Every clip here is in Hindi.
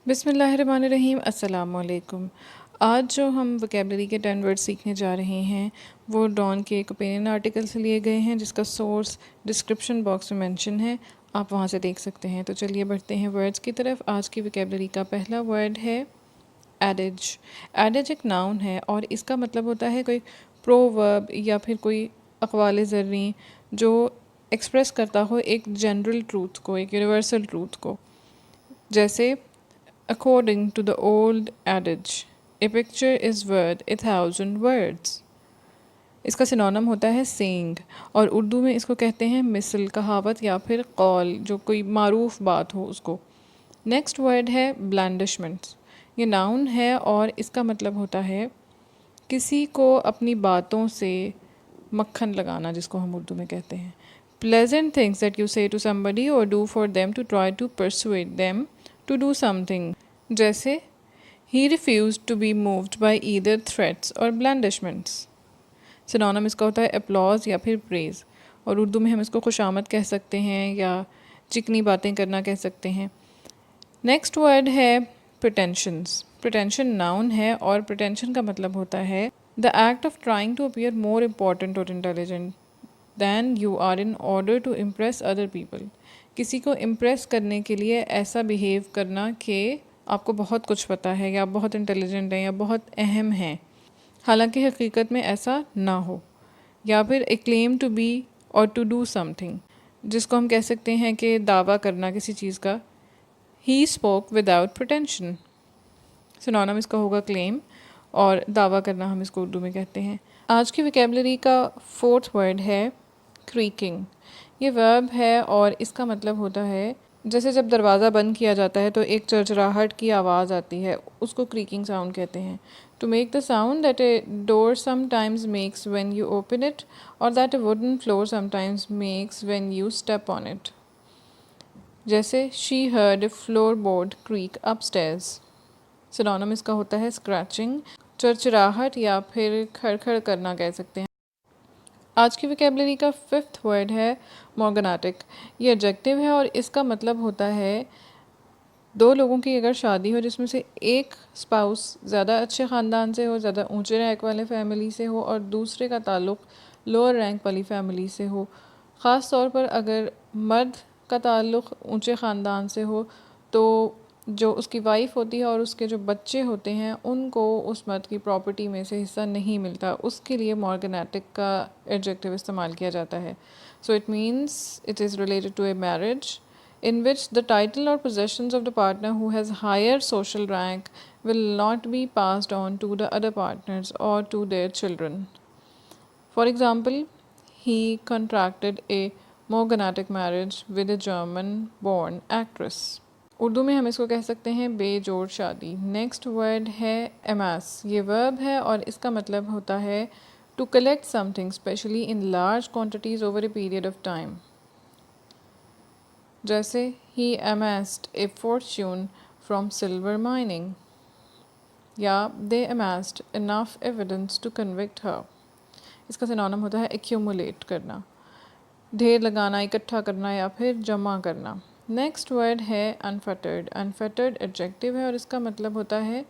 बिस्मिल्लाहिर्रहमानिर्रहीम। अस्सलामुअलैकुम। आज जो हम वोकेबलरी के 10 वर्ड सीखने जा रहे हैं वो डॉन के एक ओपिनियन आर्टिकल से लिए गए हैं जिसका सोर्स डिस्क्रिप्शन बॉक्स में मेंशन है, आप वहाँ से देख सकते हैं। तो चलिए बढ़ते हैं वर्ड्स की तरफ। आज की वोकेबलरी का पहला वर्ड है एडेज। एडेज एक नाउन है और इसका मतलब होता है कोई प्रोवर्ब या फिर कोई अक़वाल ज़र्री जो एक्सप्रेस करता हो एक जनरल ट्रूथ को, एक यूनिवर्सल ट्रूथ को। जैसे according to the old adage, a picture is worth 1,000 words। इसका सिनोनिम होता है सेइंग और उर्दू में इसको कहते हैं मिसल, कहावत या फिर कौल, जो कोई मारूफ बात हो उसको। नेक्स्ट वर्ड है ब्लैंडिशमेंट्स। ये नाउन है और इसका मतलब होता है किसी को अपनी बातों से मक्खन लगाना, जिसको हम उर्दू में कहते हैं। Pleasant things that you say to somebody or do for them to try to persuade them to do something. जैसे he refuse to be moved by either threats or blandishments. Synonym इसका होता है अपलॉज या फिर प्रेज और उर्दू में हम इसको खुशामद कह सकते हैं या चिकनी बातें करना कह सकते हैं। नेक्स्ट वर्ड है प्रिटेंशंस। प्रिटेंशन नाउन है और प्रिटेंशन का मतलब होता है the act of trying to appear more important और intelligent than you are in order to impress other people. किसी को इम्प्रेस करने के लिए ऐसा बिहेव करना कि आपको बहुत कुछ पता है या बहुत इंटेलिजेंट है या बहुत अहम है, हालांकि हकीकत में ऐसा ना हो। या फिर ए क्लेम टू बी और टू डू समथिंग, जिसको हम कह सकते हैं कि दावा करना किसी चीज़ का। He spoke without pretension. Synonym इसका होगा क्लेम और दावा करना हम इसको उर्दू में कहते हैं। आज की वोकेबलरी का फोर्थ वर्ड है क्रीकिंग। ये वर्ब है और इसका मतलब होता है जैसे जब दरवाज़ा बंद किया जाता है तो एक चरचराहट की आवाज़ आती है, उसको क्रीकिंग साउंड कहते हैं। To make the sound that a door sometimes makes when you open it और that a wooden floor sometimes makes when you step on it. जैसे she heard a floor board creak upstairs. Synonym इसका होता है स्क्रैचिंग, चरचराहट या फिर खड़खड़ करना कह सकते हैं। आज की वोकेबलरी का फिफ्थ वर्ड है मोर्गनाटिक। ये एडजेक्टिव है और इसका मतलब होता है दो लोगों की अगर शादी हो जिसमें से एक स्पाउस ज़्यादा अच्छे ख़ानदान से हो, ज़्यादा ऊंचे रैंक वाले फैमिली से हो और दूसरे का ताल्लुक़ लोअर रैंक वाली फैमिली से हो। ख़ास तौर पर अगर मर्द का ताल्लुक़ ऊंचे ख़ानदान से हो तो जो उसकी वाइफ होती है और उसके जो बच्चे होते हैं उनको उस मर्द की प्रॉपर्टी में से हिस्सा नहीं मिलता, उसके लिए मॉर्गनाटिक का एडजेक्टिव इस्तेमाल किया जाता है। So it means it is related to a marriage in which the title or possessions of the partner who has higher social rank will not be passed on to the other partners or to their children. For example, he contracted a morganatic marriage with a German-born actress. Urdu में हम इसको कह सकते हैं बेजोड़ शादी। नेक्स्ट वर्ड है amass। ये वर्ब है और इसका मतलब होता है to collect something specially in large quantities over a period of time। जैसे he amassed a fortune from silver mining या they amassed enough evidence to convict her। इसका सिनोनिम होता है accumulate करना, ढेर लगाना, इकट्ठा करना या फिर जमा करना। नेक्स्ट वर्ड है unfettered। unfettered एडजेक्टिव है और इसका मतलब होता है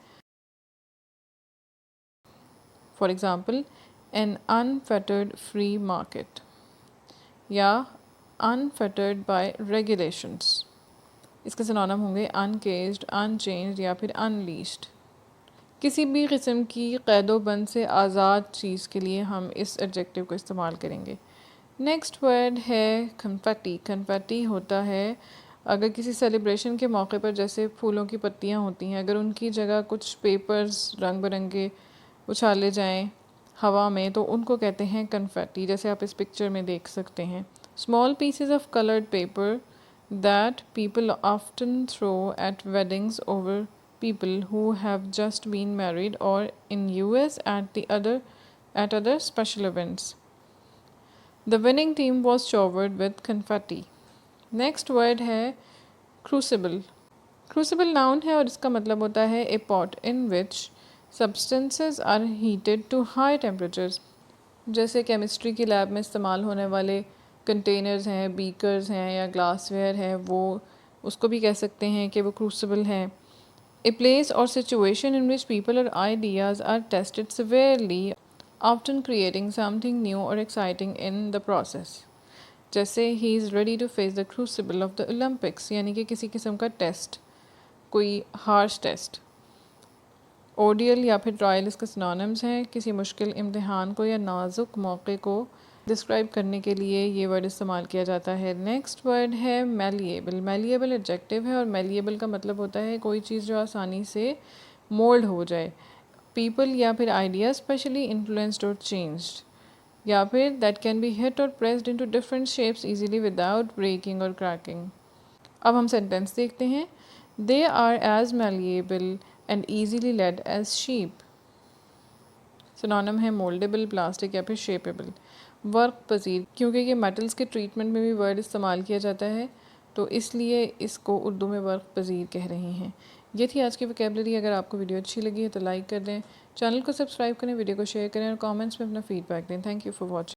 for example an unfettered free market या unfettered by regulations। इसके सिनोनिम होंगे uncaged, unchained या फिर unleashed। किसी भी किस्म की क़ैदोबंद से आज़ाद चीज़ के लिए हम इस एडजेक्टिव को इस्तेमाल करेंगे। नेक्स्ट वर्ड है कन्फेटी। कन्फेटी होता है अगर किसी सेलिब्रेशन के मौके पर जैसे फूलों की पत्तियाँ होती हैं, अगर उनकी जगह कुछ पेपर्स रंग बिरंगे उछाले जाएं हवा में तो उनको कहते हैं कन्फेटी, जैसे आप इस पिक्चर में देख सकते हैं। Small pieces of coloured paper that people often throw at weddings over people who have just been married or in US at other special events. The winning team was showered with confetti. Next word है crucible. Crucible noun है और इसका मतलब होता है a pot in which substances are heated to high temperatures। जैसे केमिस्ट्री की लैब में इस्तेमाल होने वाले कंटेनर्स हैं, बीकर्स हैं या ग्लासवेयर है, वो उसको भी कह सकते हैं कि वो क्रूसिबल है। A place or situation in which people or ideas are tested severely, often creating something new or exciting in the process. जैसे he is ready to face the crucible of the Olympics, यानी कि किसी किस्म का टेस्ट, कोई हार्श टेस्ट। ओडियल या फिर ट्रायल इसके सिनोनिम्स हैं। किसी मुश्किल इम्तिहान को या नाजुक मौके को डिस्क्राइब करने के लिए ये वर्ड इस्तेमाल किया जाता है। नेक्स्ट वर्ड है मैलिएबल। मैलिएबल एडजेक्टिव है और मैलिएबल का मतलब होता है कोई चीज़ जो आसानी से मोल्ड हो जाए। पीपल या फिर आइडिया स्पेशली इन्फ्लुएंस्ड और चेंज्ड, या फिर दैट कैन बी हिट और pressed into different shapes easily without breaking और क्रैकिंग। अब हम सेंटेंस देखते हैं। They are as malleable and easily led as sheep. Synonym है मोल्डेबल, प्लास्टिक या फिर शेपेबल। वर्क पजीर, क्योंकि ये मेटल्स के ट्रीटमेंट में भी वर्ड इस्तेमाल किया जाता है तो इसलिए इसको उर्दू में वर्क पजीर कह रहे हैं। ये थी आज की वोकैबुलरी। अगर आपको वीडियो अच्छी लगी है तो लाइक कर दें, चैनल को सब्सक्राइब करें, वीडियो को शेयर करें और कमेंट्स में अपना फीडबैक दें। Thank you for watching.